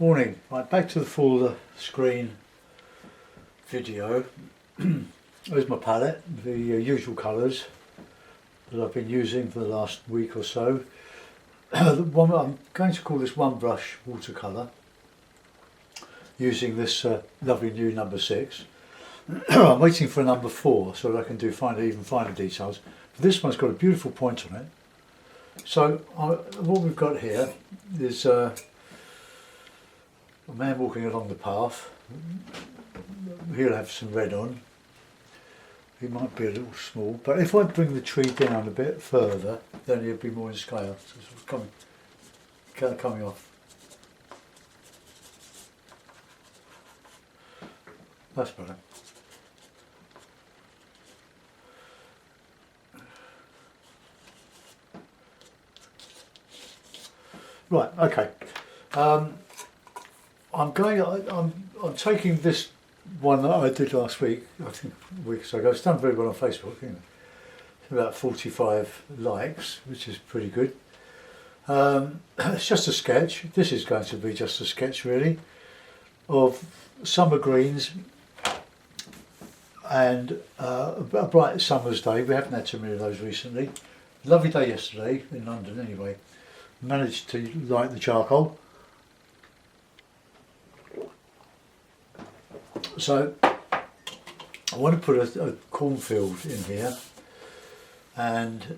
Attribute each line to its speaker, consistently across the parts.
Speaker 1: Morning. Right, back to the full screen video. There's my palette, the usual colours that I've been using for the last week or so. I'm going to call this one brush watercolour, using this lovely new number 6. I'm waiting for a number 4 so that I can do even finer details. This one's got a beautiful point on it. So what we've got here is a man walking along the path. He'll have some red on. He might be a little small, but if I bring the tree down a bit further, then he'll be more in scale. So it's coming off. That's better. Right. Okay. I'm taking this one that I did last week, I think a week or so ago. It's done very well on Facebook, isn't it? It's about 45 likes, which is pretty good. It's just a sketch. This is going to be just a sketch, really, of summer greens and a bright summer's day. We haven't had too many of those recently. Lovely day yesterday in London, anyway. Managed to light the charcoal. So I want to put a cornfield in here and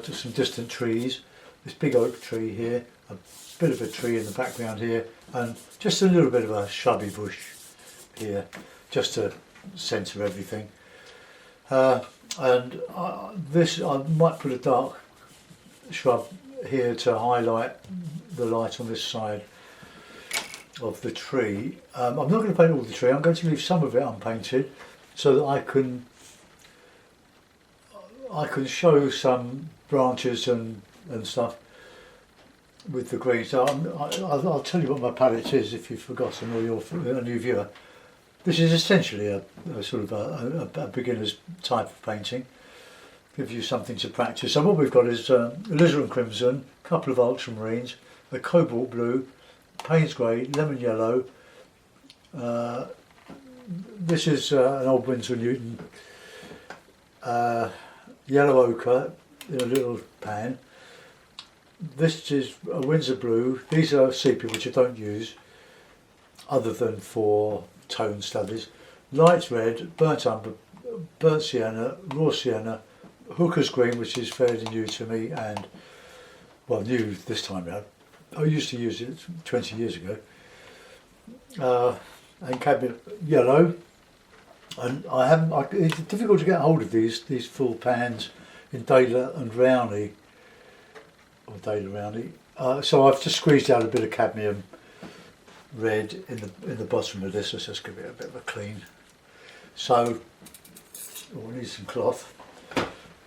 Speaker 1: just some distant trees. This big oak tree here, a bit of a tree in the background here, and just a little bit of a shrubby bush here, just to centre everything. This I might put a dark shrub here to highlight the light on this side of the tree. I'm not going to paint all the tree. I'm going to leave some of it unpainted so that I can show some branches and stuff with the green. So I'll tell you what my palette is if you've forgotten, or you're a new viewer. This is essentially a sort of a beginner's type of painting. Gives you something to practice. So what we've got is alizarin crimson, a couple of ultramarines, a cobalt blue, Payne's grey, lemon yellow. This is an old Winsor Newton yellow ochre in a little pan. This is a Winsor blue. These are sepia, which I don't use other than for tone studies. Light red, burnt umber, burnt sienna, raw sienna, hooker's green, which is fairly new to me, and well, new this time around. I used to use it 20 years ago. And cabinet yellow. And it's difficult to get hold of these full pans in Dale and Rowney, or Dale Rowney. So I've just squeezed out a bit of cadmium red in the bottom of this. Let's just give it a bit of a clean. So we need some cloth.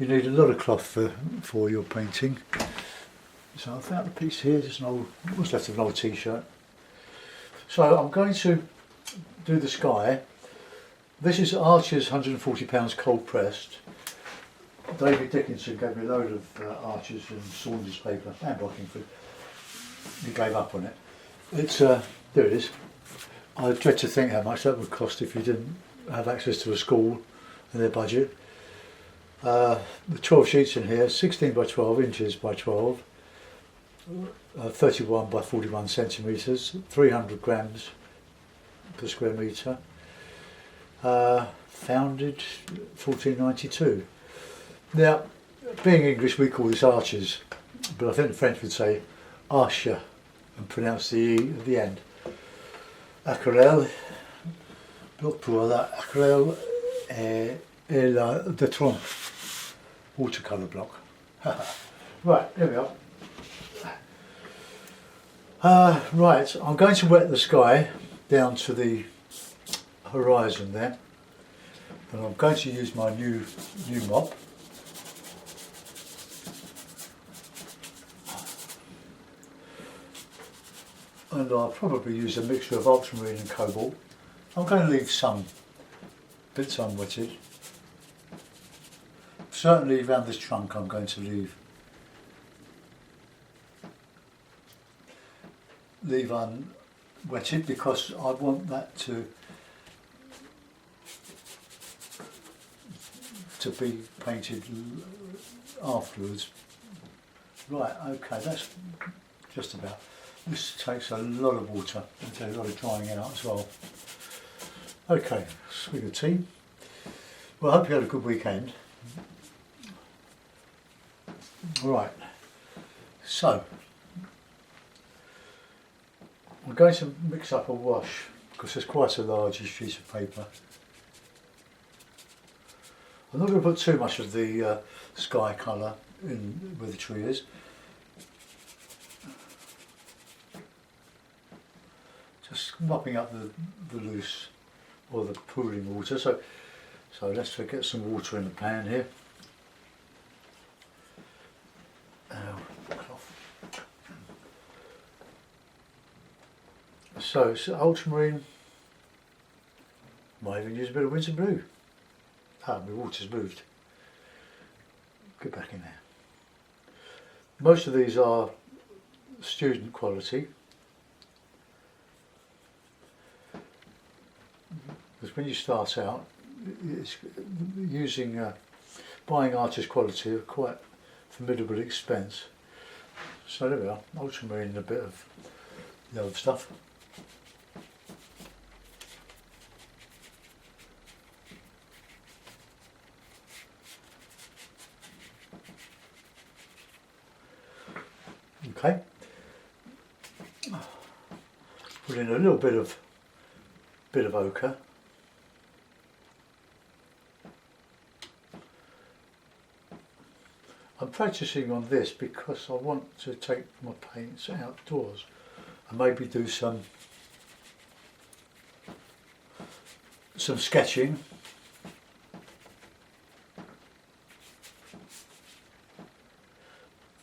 Speaker 1: You need a lot of cloth for your painting. So I found a piece here, just what's left of an old t-shirt. So I'm going to do the sky. This is Archer's £140 cold pressed. David Dickinson gave me a load of Archers and Saunders paper and Brockingford. He gave up on it. It's there it is. I dread to think how much that would cost if you didn't have access to a school and their budget. The 12 sheets in here, 16 by 12 inches by 12, 31 by 41 centimetres, 300 grams per square metre. Founded 1492. Now, being English, we call this Archers, but I think the French would say Archer and pronounce the E at the end. Aquarelle, bloc pour la aquarelle et la de tronc. Watercolour block. Right, here we are. Right, I'm going to wet the sky down to the horizon there, and I'm going to use my new mop. And I'll probably use a mixture of ultramarine and cobalt. I'm going to leave some bits unwetted. Certainly around this trunk I'm going to leave leave unwetted because I want that to be painted afterwards. Right, okay, that's just about. This takes a lot of water and takes a lot of drying out as well. Okay, swig of tea. Well, I hope you had a good weekend. Right, so I'm going to mix up a wash because there's quite a large piece of paper. I'm not going to put too much of the sky colour in where the tree is. Just mopping up the loose or the pooling water. So let's get some water in the pan here. So it's ultramarine. Might even use a bit of winter blue. Ah, my water's moved. Get back in there. Most of these are student quality. Because when you start out, it's using buying artist quality are quite formidable expense. So there we are, ultramarine and a bit of the other stuff. Okay. Put in a little bit of ochre. I'm practicing on this because I want to take my paints outdoors and maybe do some sketching.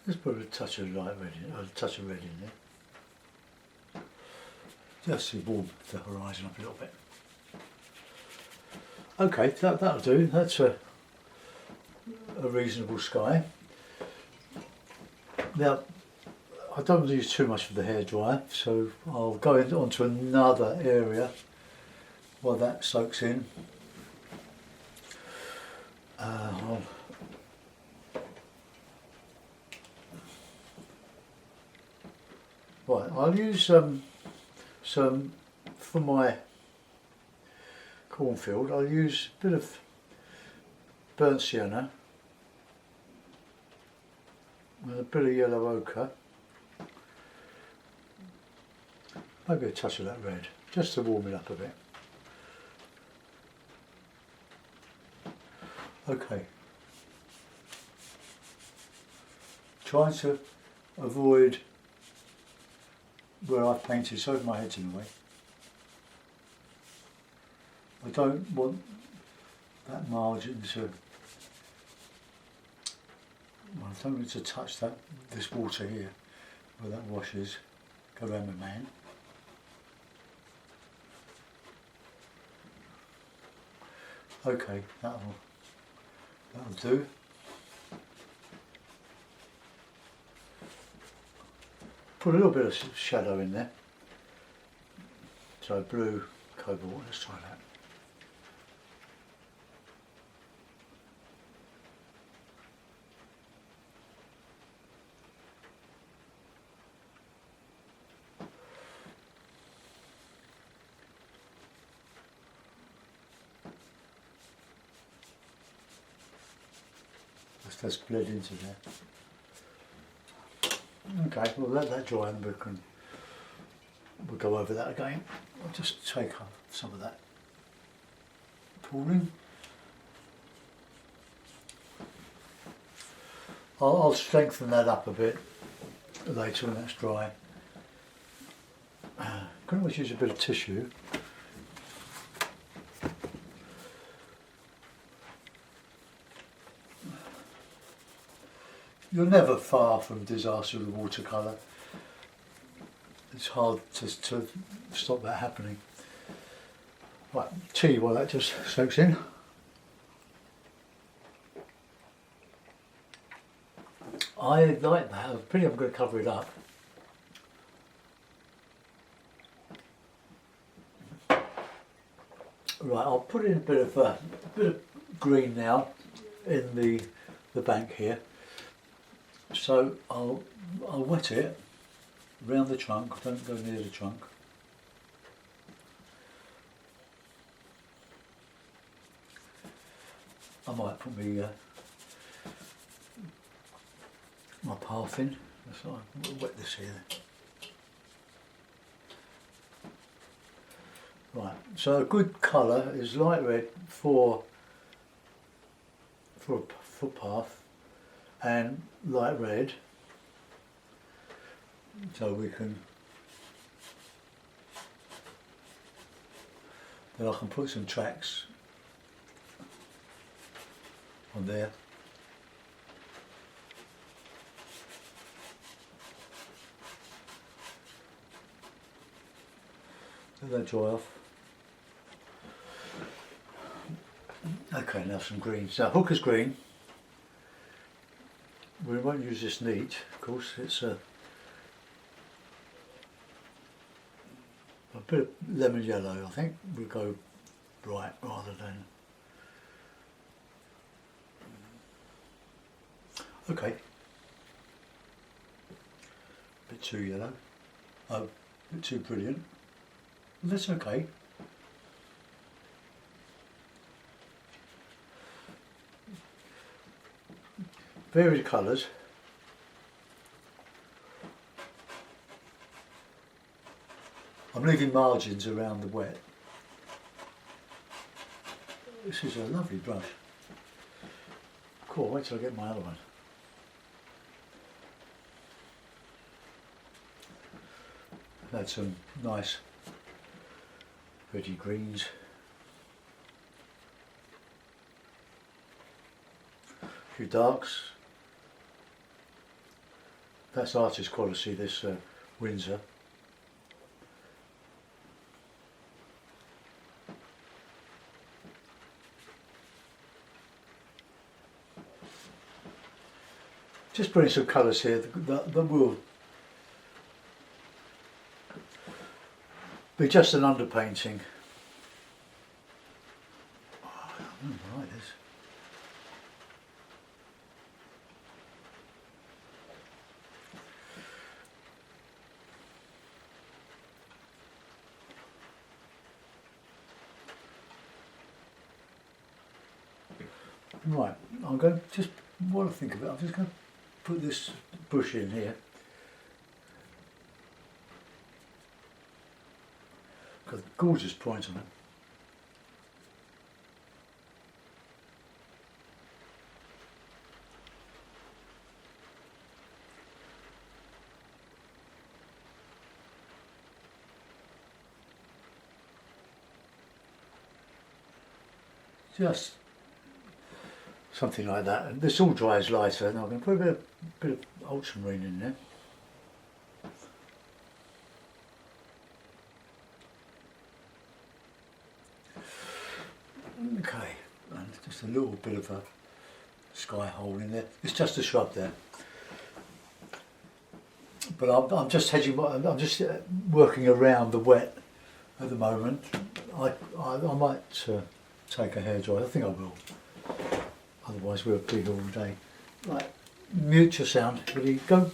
Speaker 1: Let's put a touch of light red in, a touch of red in there. Just to warm the horizon up a little bit. Okay, that'll do. That's a reasonable sky. Now, I don't want to use too much of the hairdryer, so I'll go onto another area while that soaks in. I'll use some for my cornfield. I'll use a bit of burnt sienna and a bit of yellow ochre, maybe a touch of that red, just to warm it up a bit. Okay. Trying to avoid where I've painted so my head's in the way. I don't want that margin to, well, I don't want to touch this water here where that wash is, go around my man. Okay, that'll do. Put a little bit of shadow in there. So blue, cobalt, let's try that. That's bled into there. Okay, we'll let that dry and we'll go over that again. I'll just take up some of that pooling. I'll strengthen that up a bit later when that's dry. Can always use a bit of tissue. You're never far from disaster with watercolour. It's hard to stop that happening. Right, tea while that just soaks in. I like that. I think I'm going to cover it up. Right, I'll put in a bit of green now in the bank here. So I'll wet it round the trunk. Don't go near the trunk. I might put my path in. So I'll wet this here. Right, so a good colour is light red for a footpath and light red, so we can, then I can put some tracks on there. Let that dry off. Okay, now some green. So hooker's green. We won't use this neat, of course. It's a bit of lemon yellow. I think we'll go bright rather than. Okay. A bit too yellow. Oh, a bit too brilliant. That's okay. Varied colours. I'm leaving margins around the wet. This is a lovely brush. Cool, wait till I get my other one. I've had some nice reddy greens. A few darks. That's artist quality, this Windsor. Just putting some colours here that will be just an underpainting. Oh, I don't like this. Right, I'm going to just, what I think of it, I'm just going to put this bush in here. Got a gorgeous point on it. Just something like that, and this all dries lighter, and I'm going to put a bit of ultramarine in there. Okay, and just a little bit of a sky hole in there. It's just a shrub there, but I'm just hedging. I'm just working around the wet at the moment. I might take a hairdryer. I think I will. Otherwise we'll be here all day. Right, mute your sound. Ready, go.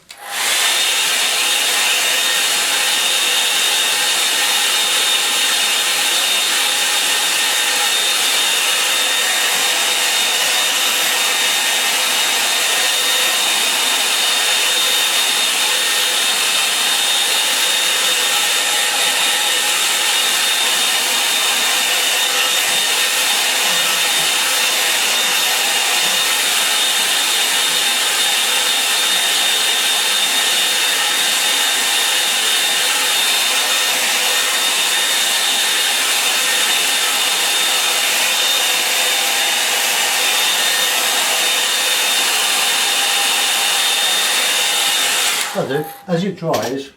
Speaker 1: As it dries,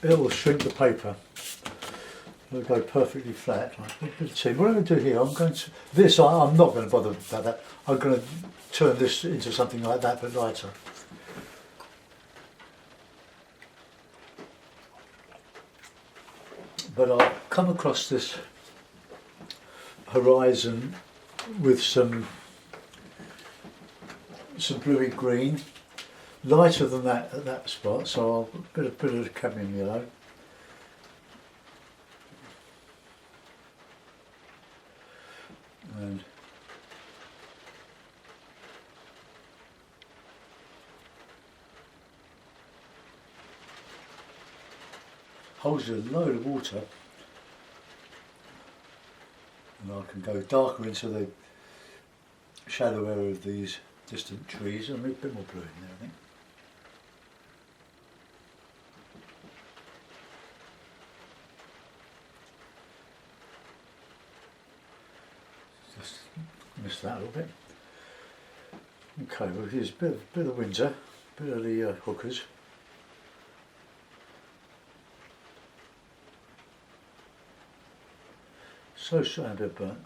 Speaker 1: it will shrink the paper. It'll go perfectly flat. See, what I'm going to do here, I'm going to this. I'm not going to bother about that. I'm going to turn this into something like that, but lighter. But I'll come across this horizon with some bluey green, lighter than that at that spot, so I'll put a bit of cadmium yellow. And holds a load of water, and I can go darker into the shadow area of these distant trees. And a bit more blue in there, I think. Just missed that a little bit. Okay, well here's a bit of Windsor, a bit of the hookers. So shiny, a bit of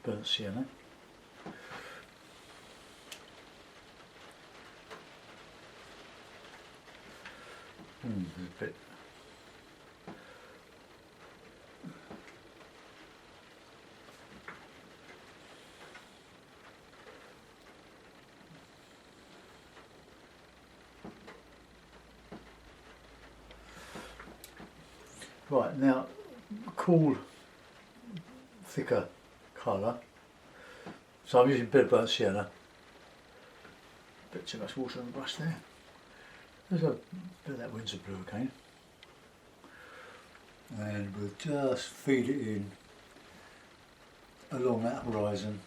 Speaker 1: burnt sienna. There's a bit. Right, now cool, thicker colour. So I'm using a bit of burnt sienna. A bit too much water on the brush there. There's a bit of that Windsor blue again. And we'll just feed it in along that horizon.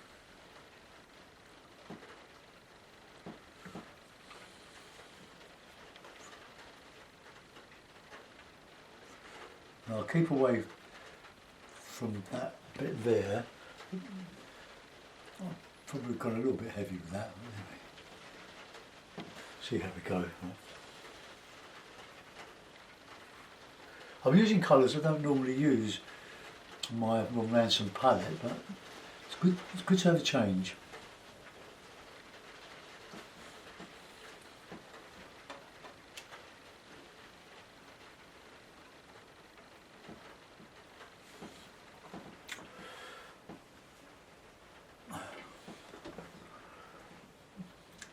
Speaker 1: Now I'll keep away from that bit there. I've probably gone a little bit heavy with that. Anyway, see how we go. I'm using colours I don't normally use on my Ron Ransom palette, but it's good to have a change.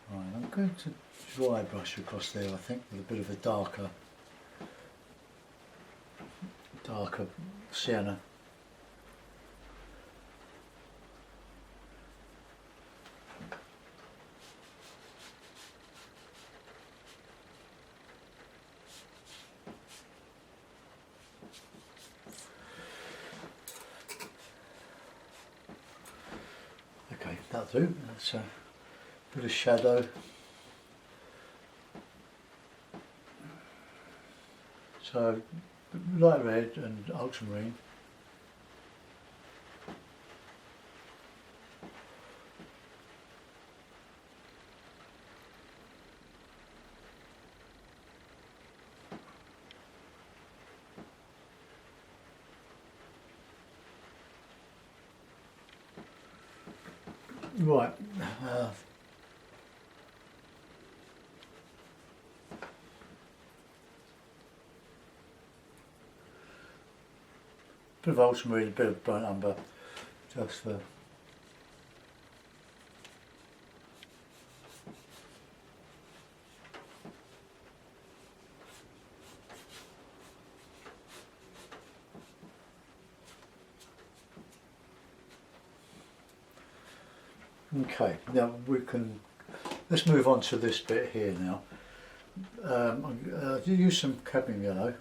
Speaker 1: Right, I'm going to dry brush across there, I think, with a bit of a darker sienna. Okay, that'll do. That's a bit of shadow. So light red and ultramarine. Right. Bit of ultramarine, a bit of burnt umber, just for okay. Now let's move on to this bit here now. I'll use some cadmium yellow.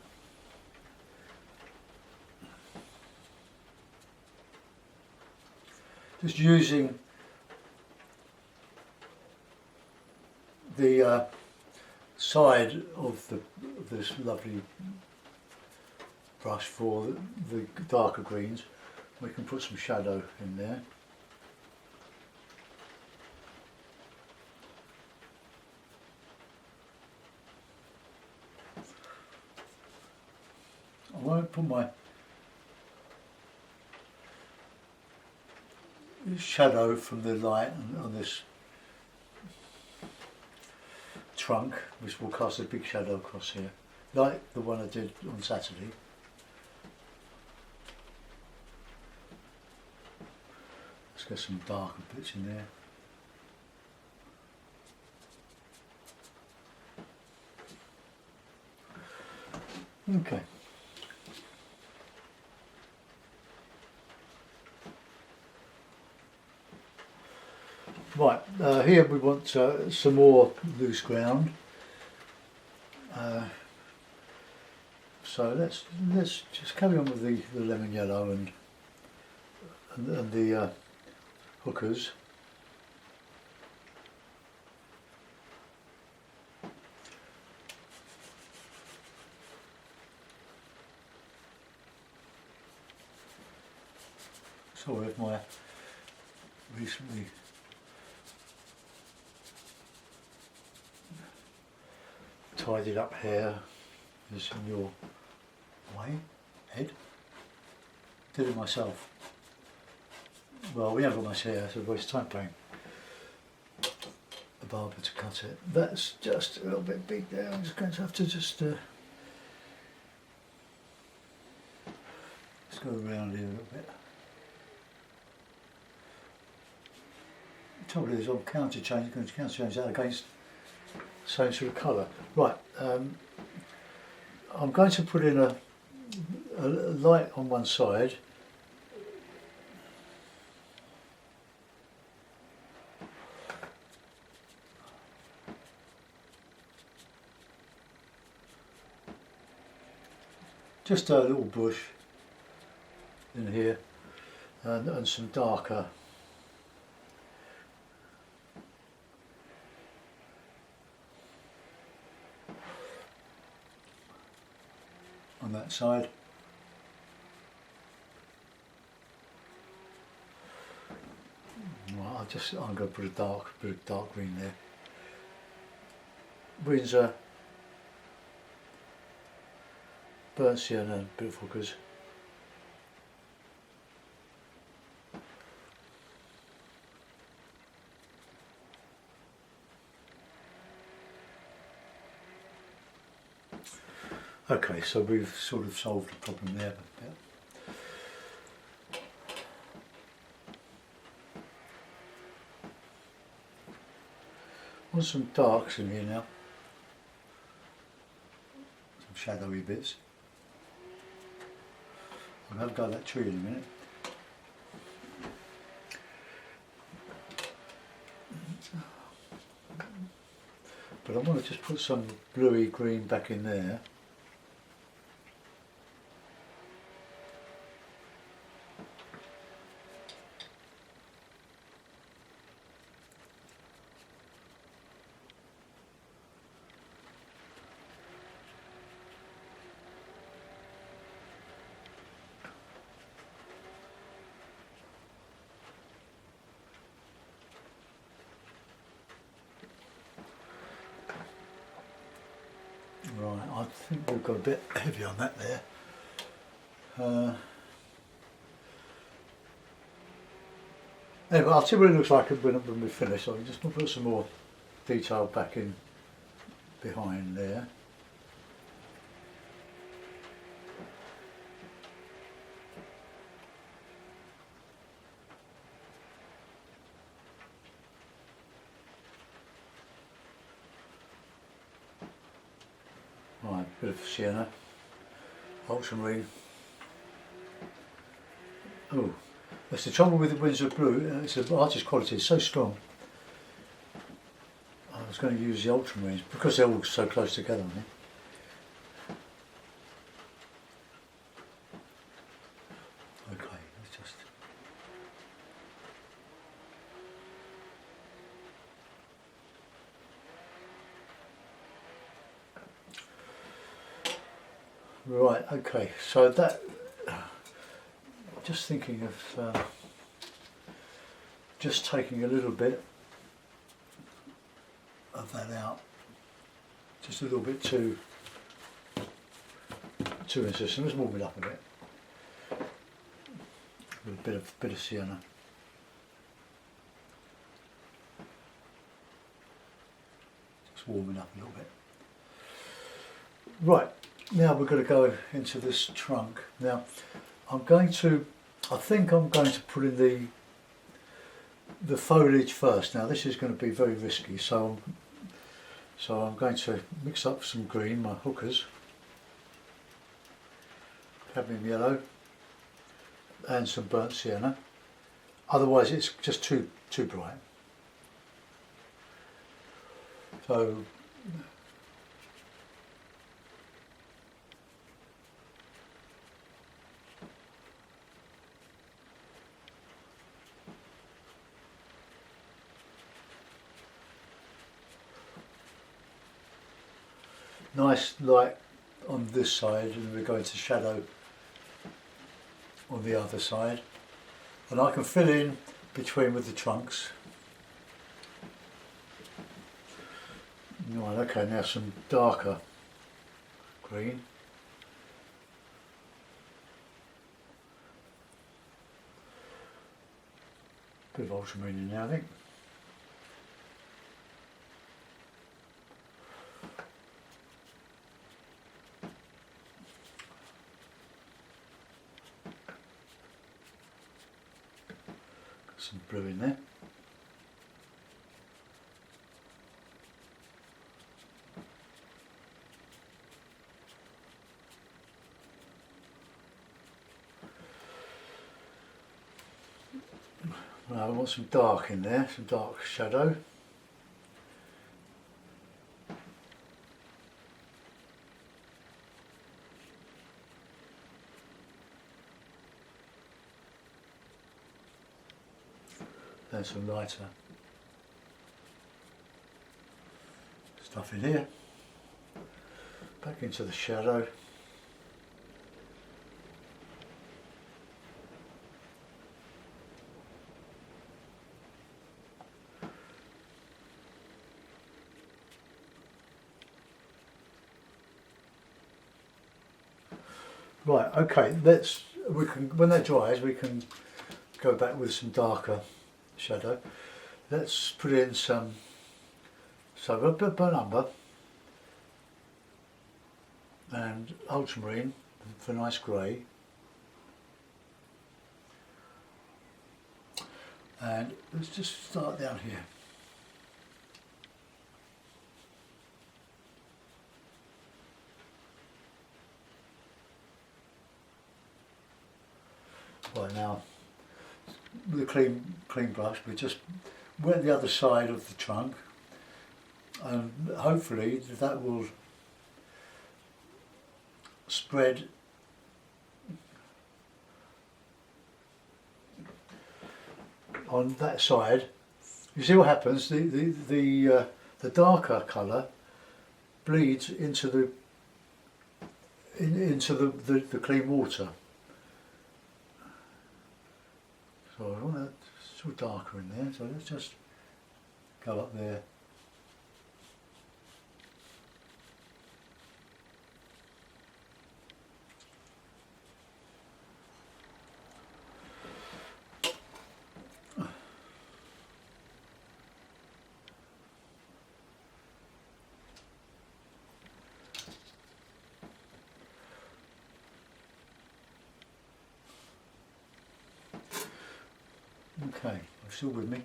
Speaker 1: Just using the side of this lovely brush for the darker greens. We can put some shadow in there. I won't put my shadow from the light on this trunk, which will cast a big shadow across here, like the one I did on Saturday. get some darker bits in there. Okay. Right, here we want some more loose ground. So let's just carry on with the lemon yellow and the hookers. Sorry if my recently tidied up hair is in your way, Ed? Did it myself. Well, we haven't got much hair, so it's a waste of time paying a barber to cut it. That's just a little bit big there. I'm just going to have to just let's go around here a little bit. The trouble is, I'm going to counter change that against the same sort of colour. Right, I'm going to put in a light on one side. Just a little bush in here and some darker on that side. Well, I'm going to put a bit of dark green there. Windsor, burnt sienna, and a bit of hookers. Okay, so we've sort of solved the problem there. Want some darks in here now. Some shadowy bits. I'm going to go at that tree in a minute. But I want to just put some bluey green back in there. Right, I think we've got a bit heavy on that there. Anyway, I'll see what it looks like when we finish. So I'm just going to put some more detail back in behind there. Right, a bit of sienna, ultramarine. Oh, that's the trouble with the Windsor Blue. It's the artist quality is so strong. I was going to use the ultramarines because they're all so close together. I think. Okay, let's just. Right, okay, so that, just thinking of just taking a little bit of that out, just a little bit too insistent. Let's warm it up a bit with a bit of sienna. Just warm it up a little bit. Right. Now we're going to go into this trunk. Now I think I'm going to put in the foliage first. Now this is going to be very risky, so I'm going to mix up some green, my hookers, cadmium yellow, and some burnt sienna. Otherwise it's just too bright. So nice light on this side, and we're going to shadow on the other side, and I can fill in between with the trunks. Right, okay, now some darker green. Bit of ultramarine in there, I think. Got some blue in there. Now I want some dark in there, some dark shadow. Then some lighter stuff in here. Back into the shadow. Right, okay, when that dries we can go back with some darker shadow. Let's put in some burnt umber and ultramarine for nice grey, and let's just start down here. Right, now with a clean brush we just wet the other side of the trunk, and hopefully that will spread on that side. You see what happens? The darker colour bleeds into the clean water. So I want that sort of darker in there, so let's just go up there. Okay, you're still with me.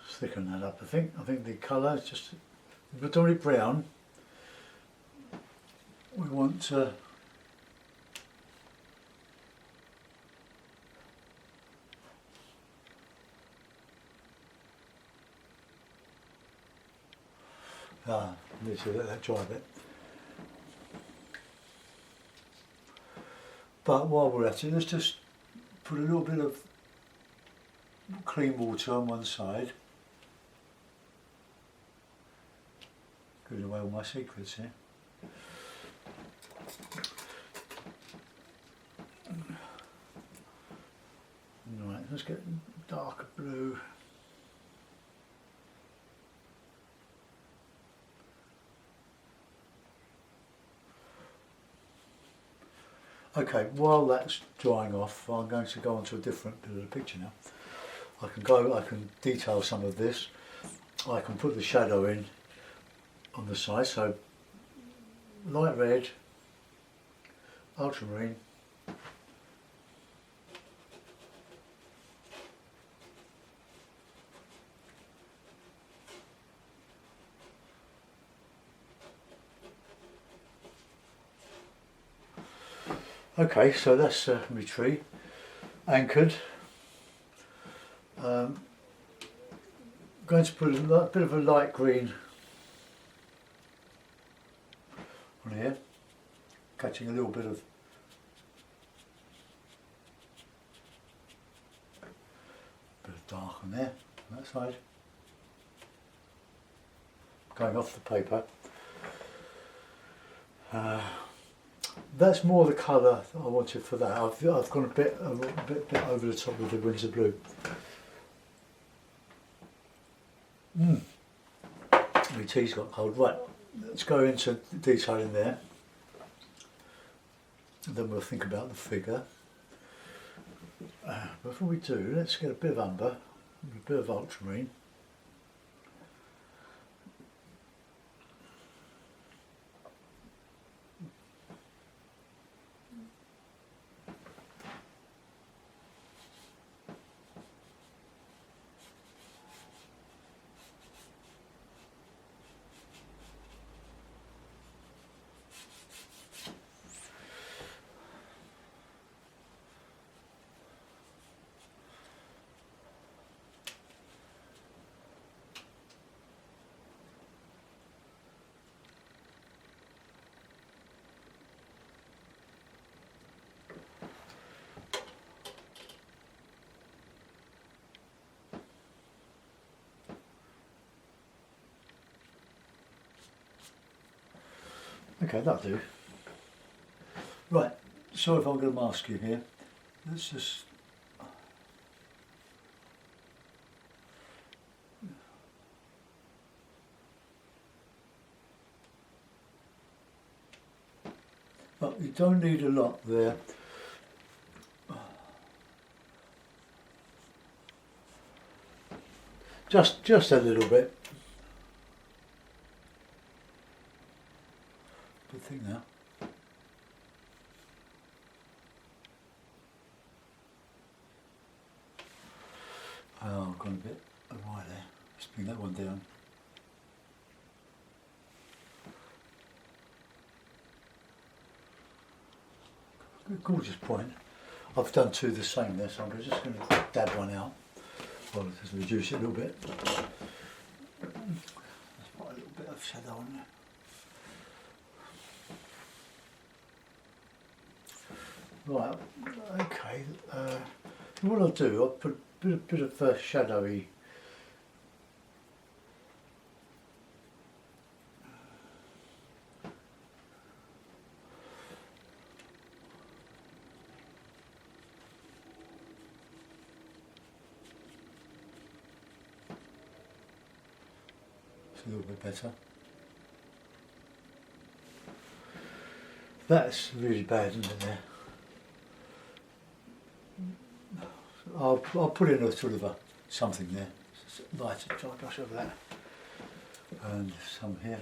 Speaker 1: Thicken that up, I think. I think the colour is just predominantly brown. We want to need to let that dry a bit. But while we're at it, let's just put a little bit of clean water on one side. Giving away all my secrets here. Right, let's get darker blue. Okay, while that's drying off, I'm going to go on to a different bit of the picture now. I can detail some of this. I can put the shadow in on the side, so light red, ultramarine, okay, so that's my tree anchored. Going to put a bit of a light green on here, catching a little bit of dark on there, on that side. Going off the paper. That's more the colour that I wanted for that. I've gone a bit over the top of the Windsor blue. My tea's got cold. Right, let's go into detailing there. And then we'll think about the figure. Before we do, let's get a bit of umber, a bit of ultramarine. Okay, that'll do. Right, sorry if I'm going to mask you here. Let's just... But you don't need a lot there. Just a little bit. Good thing now. Oh, I've gone a bit awry there. Let's bring that one down. Gorgeous point. I've done two the same there, so I'm just going to dab one out. Well, just reduce it a little bit. Let's put a little bit of shadow on there. Right, okay. What I'll do, I'll put a bit of shadowy. A little bit better. That's really bad, isn't it? There. I'll put in a sort of a something there, lighter dry brush over that, and some here.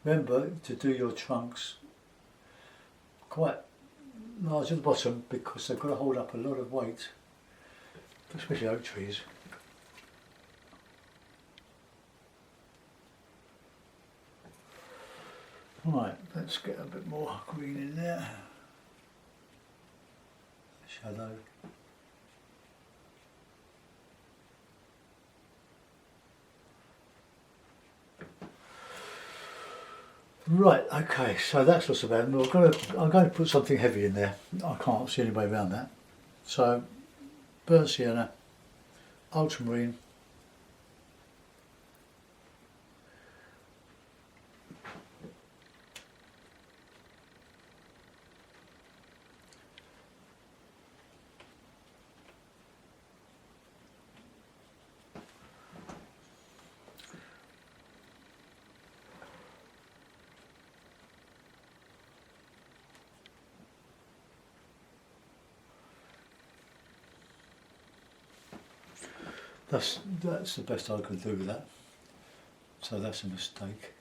Speaker 1: Remember to do your trunks quite large at the bottom because they've got to hold up a lot of weight, especially oak trees. Right, let's get a bit more green in there. Shadow. Right, okay, so that's what's about. I'm going to put something heavy in there. I can't see any way around that. So, burnt sienna, ultramarine, that's the best I could do with that. So that's a mistake.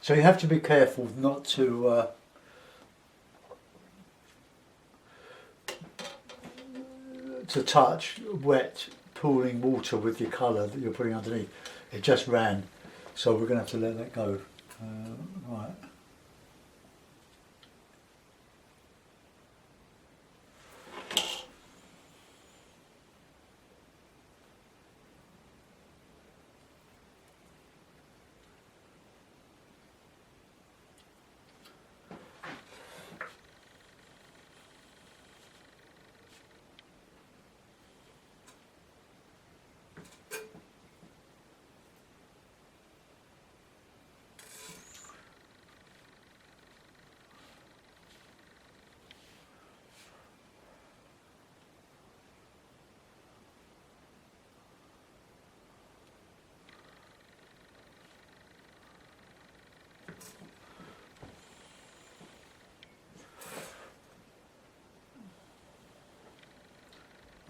Speaker 1: So you have to be careful not to touch wet pooling water with your colour that you're putting underneath. It just ran, so we're going to have to let that go. Right.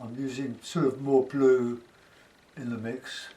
Speaker 1: I'm using sort of more blue in the mix.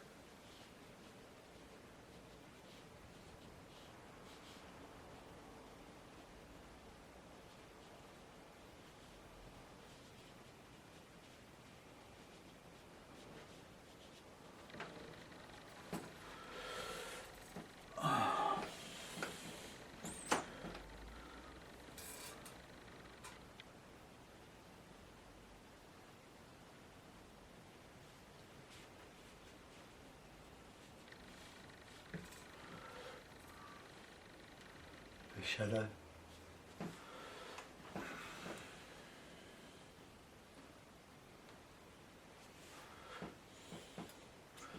Speaker 1: Shadow.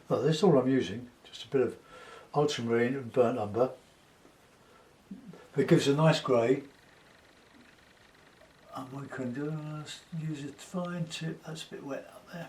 Speaker 1: Well, that's all I'm using, just a bit of ultramarine and burnt umber. It gives a nice grey, and we can just use a fine tip. That's a bit wet up there.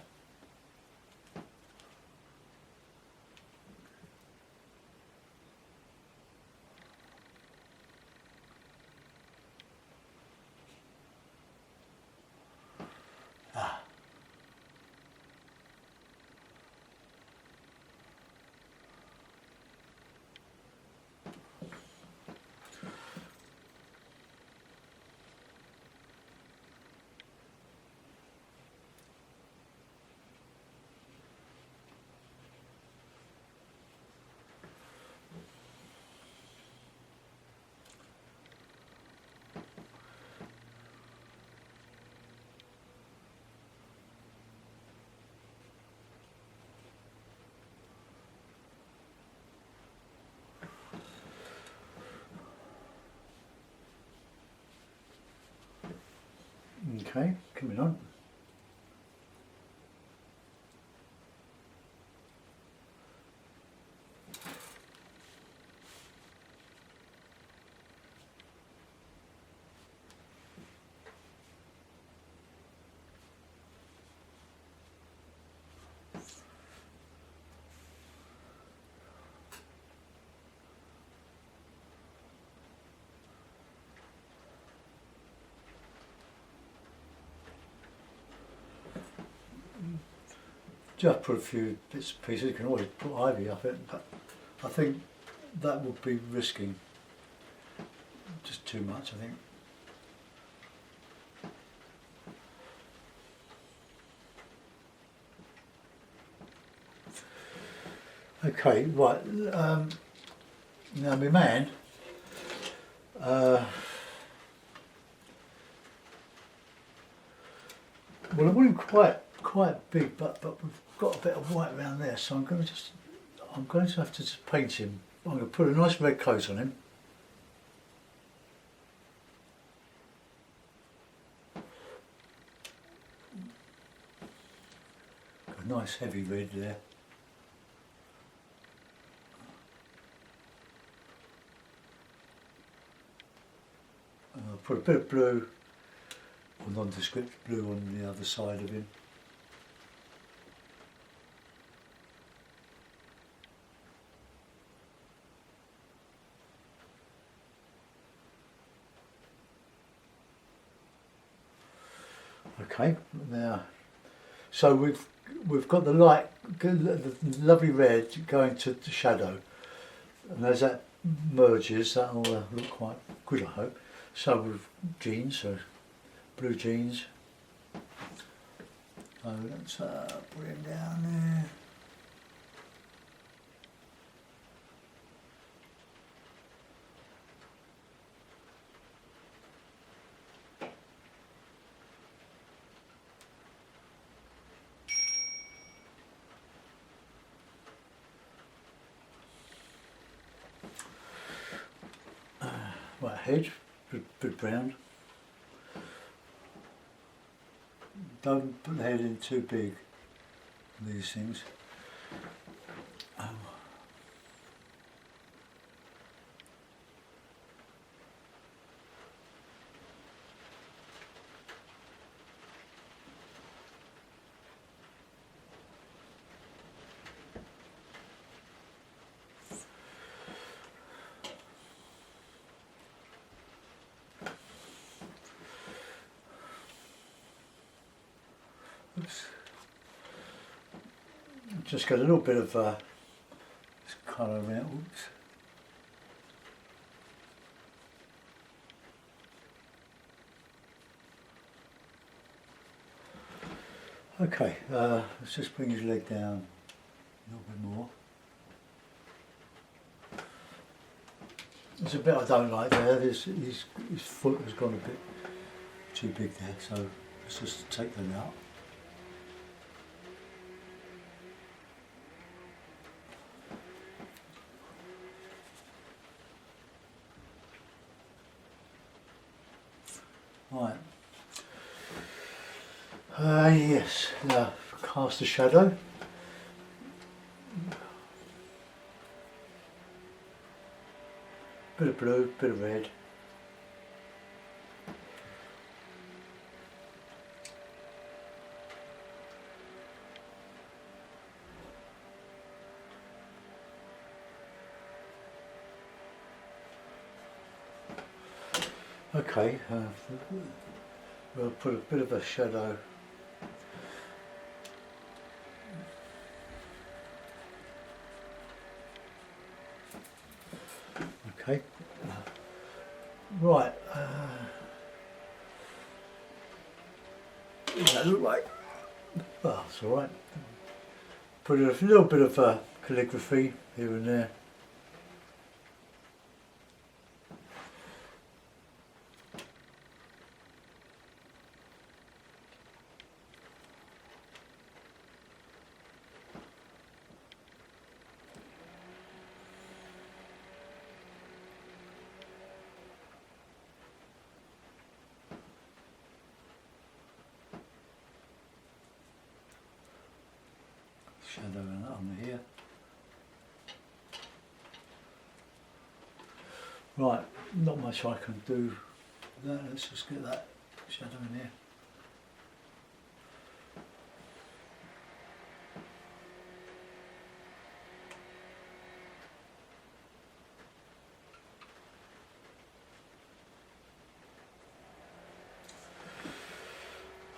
Speaker 1: Okay, coming on. Just put a few bits and pieces. You can always put ivy up it, but I think that would be risking just too much, I think. Okay, right. Now my man, well, I want him quite big, but we've got a bit of white around there, so I'm going to have to just paint him I'm going to put a nice red coat on him. A nice heavy red there. And I'll put a bit of blue, or nondescript blue, on the other side of him. Okay, now, so we've got the light, the lovely red going to the shadow, and as that merges, that'll look quite good, I hope. So with jeans, so blue jeans. So let's put him down there. Right, head, bit brown. Don't put the head in too big, these things. Oops. Just got a little bit of this colour around. Oops. Okay, let's just bring his leg down a little bit more. There's a bit I don't like there. His foot has gone a bit too big there, so let's just take that out. Right. Yes, now cast a shadow. Bit of blue, bit of red. Okay, we'll put a bit of a shadow. Okay, right. What does that look like? Oh, it's all right. Put a little bit of calligraphy here and there. Shadow under here. Right, not much I can do with that. Let's just get that shadow in here.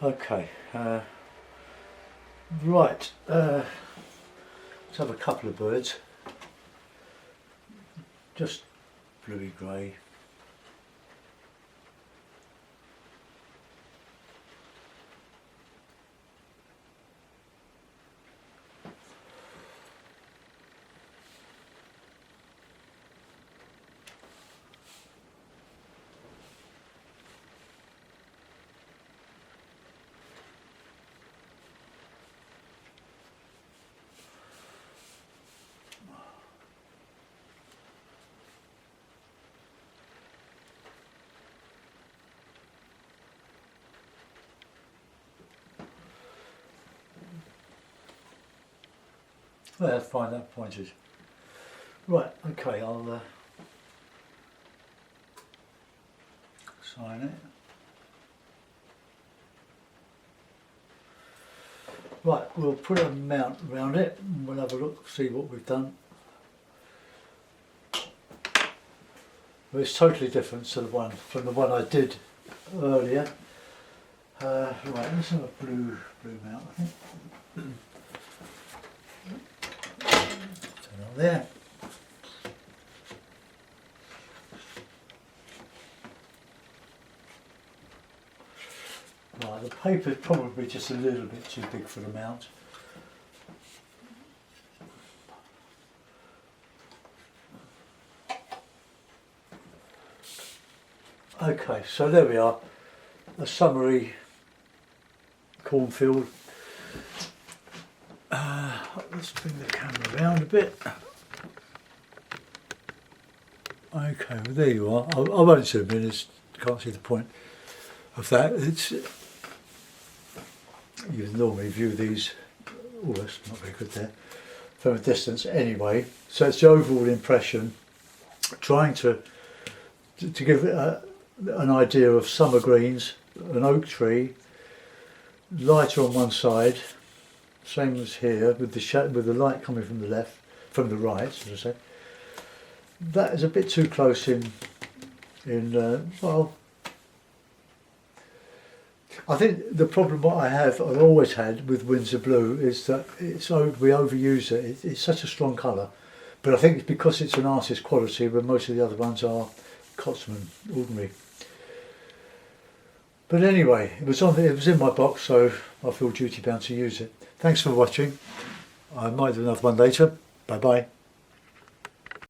Speaker 1: Okay, right, let's have a couple of birds, just bluey grey. Well, that's fine, that pointed. Right, okay, I'll sign it. Right, we'll put a mount around it and we'll have a look, see what we've done. Well, it's totally different to the one from the one I did earlier. Right, let's have a blue mount, I think. Turn on there. Right, the paper's probably just a little bit too big for the mount. Okay, so there we are, a summary cornfield. Let's bring the camera around a bit. Okay, well there you are. I won't zoom in, can't see the point of that. It's, you normally view these, oh that's not very good there, from a distance anyway. So it's the overall impression, trying to give an idea of summer greens, an oak tree, lighter on one side, same as here, with the light coming from the left, from the right, as I say. That is a bit too close in well, I think the problem what I've always had with Windsor Blue is that we overuse it. It's such a strong colour, but I think it's because it's an artist quality, where most of the other ones are Cotsman, ordinary. But anyway, it was in my box, so I feel duty bound to use it. Thanks for watching. I might do another one later. Bye bye.